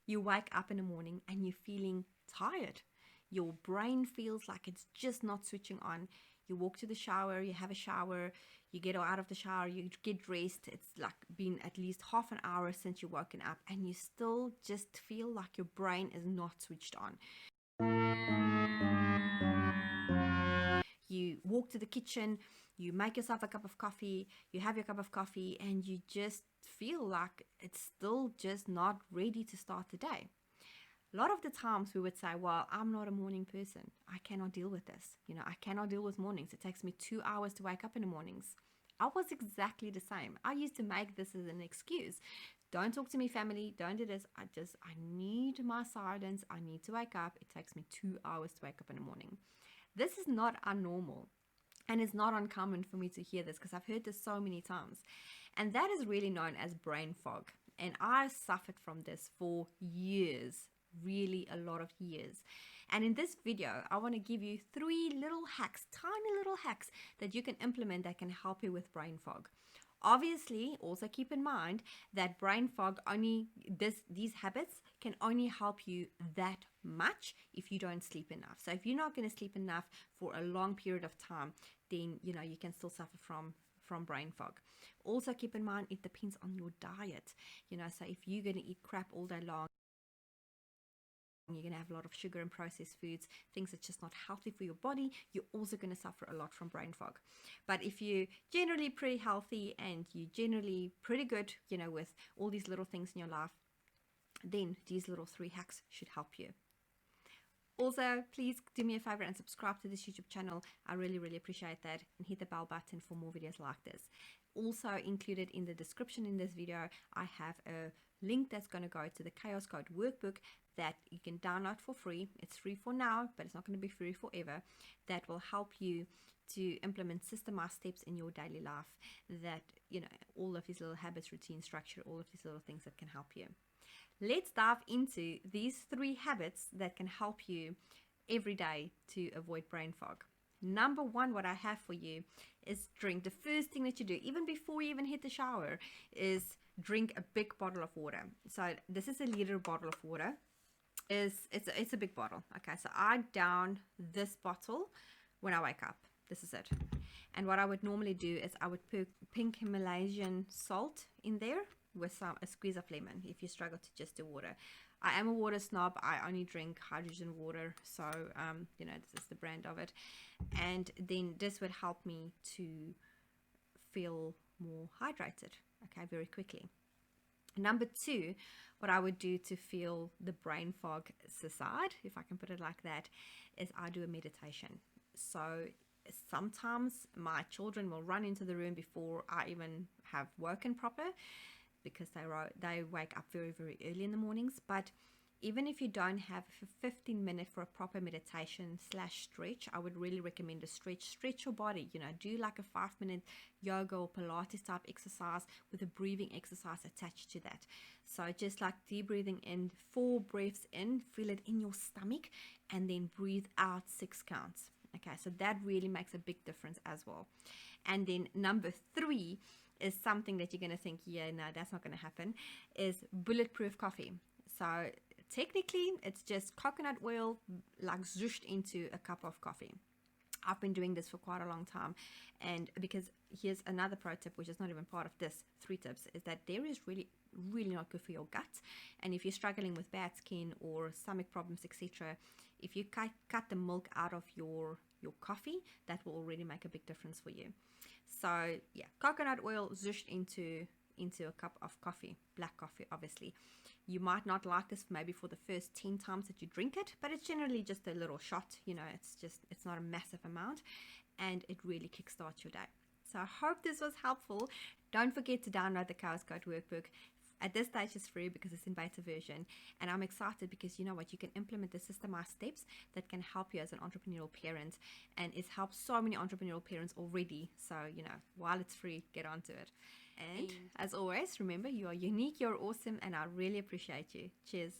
You wake up in the morning and you're feeling tired. Your brain feels like it's just not switching on. You walk to the shower, you have a shower, you get out of the shower, you get dressed. It's like been at least half an hour since you've woken up, and you still just feel like your brain is not switched on. You walk to the kitchen, you make yourself a cup of coffee, you have your cup of coffee, and you just feel like it's still just not ready to start the day. A lot of the times we would say, well, I'm not a morning person. I cannot deal with this. I cannot deal with mornings. It takes me 2 hours to wake up in the mornings. I was exactly the same. I used to make this as an excuse. Don't talk to me, family. Don't do this. I need my silence. I need to wake up. It takes me 2 hours to wake up in the morning. This is not unnormal. And it's not uncommon for me to hear this because I've heard this so many times. And that is really known as brain fog. And I suffered from this for years, really a lot of years. And in this video, I want to give you 3 little hacks, tiny little hacks that you can implement that can help you with brain fog. Obviously, also keep in mind that brain fog these habits can only help you that much if you don't sleep enough. So if you're not going to sleep enough for a long period of time, then you can still suffer from brain fog. Also keep in mind it depends on your diet. So if you're going to eat crap all day long, you're going to have a lot of sugar and processed foods, things that's just not healthy for your body, you're also going to suffer a lot from brain fog. But if you're generally pretty healthy and you're generally pretty good, with all these little things in your life, then these little 3 hacks should help you. Also, please do me a favor and subscribe to this YouTube channel. I really, really appreciate that. And hit the bell button for more videos like this. Also included in the description in this video, I have a link that's going to go to the Chaos Code workbook that you can download for free. It's free for now, but it's not going to be free forever. That will help you to implement systemized steps in your daily life that, all of these little habits, routine, structure, all of these little things that can help you. Let's dive into these 3 habits that can help you every day to avoid brain fog. Number 1, what I have for you is drink. The first thing that you do, even before you even hit the shower, is drink a big bottle of water. So this is a liter bottle of water. It's a big bottle. Okay, so I down this bottle when I wake up. This is it. And what I would normally do is I would put pink Himalayan salt in there with a squeeze of lemon if you struggle to just do water. I am a water snob. I only drink hydrogen water, so this is the brand of it. And then this would help me to feel more hydrated, okay, very quickly. Number 2, what I would do to feel the brain fog subside, if I can put it like that, is I do a meditation. So sometimes my children will run into the room before I even have woken proper, because they wake up very, very early in the mornings. But even if you don't have 15 minutes for a proper meditation / stretch, I would really recommend a stretch your body. Do like a 5-minute yoga or Pilates type exercise with a breathing exercise attached to that. So just like deep breathing in, 4 breaths in, feel it in your stomach, and then breathe out 6 counts. Okay, so that really makes a big difference as well. And then number 3 is something that you're going to think, yeah, no, that's not going to happen, is Bulletproof Coffee. So technically, it's just coconut oil like zooshed into a cup of coffee. I've been doing this for quite a long time, and because here's another pro tip, which is not even part of this 3 tips, is that dairy is really, really not good for your gut. And if you're struggling with bad skin or stomach problems, etc., if you cut the milk out of your coffee, that will already make a big difference for you. So yeah, coconut oil zooshed into a cup of coffee, black coffee, obviously. You might not like this maybe for the first 10 times that you drink it, but it's generally just a little shot. It's not a massive amount, and it really kickstarts your day. So I hope this was helpful. Don't forget to download the Chaos Code workbook. At this stage, it's free because it's in beta version, and I'm excited because you can implement the systemized steps that can help you as an entrepreneurial parent, and it's helped so many entrepreneurial parents already. So while it's free, get onto it. And as always, remember, you are unique, you're awesome, and I really appreciate you. Cheers.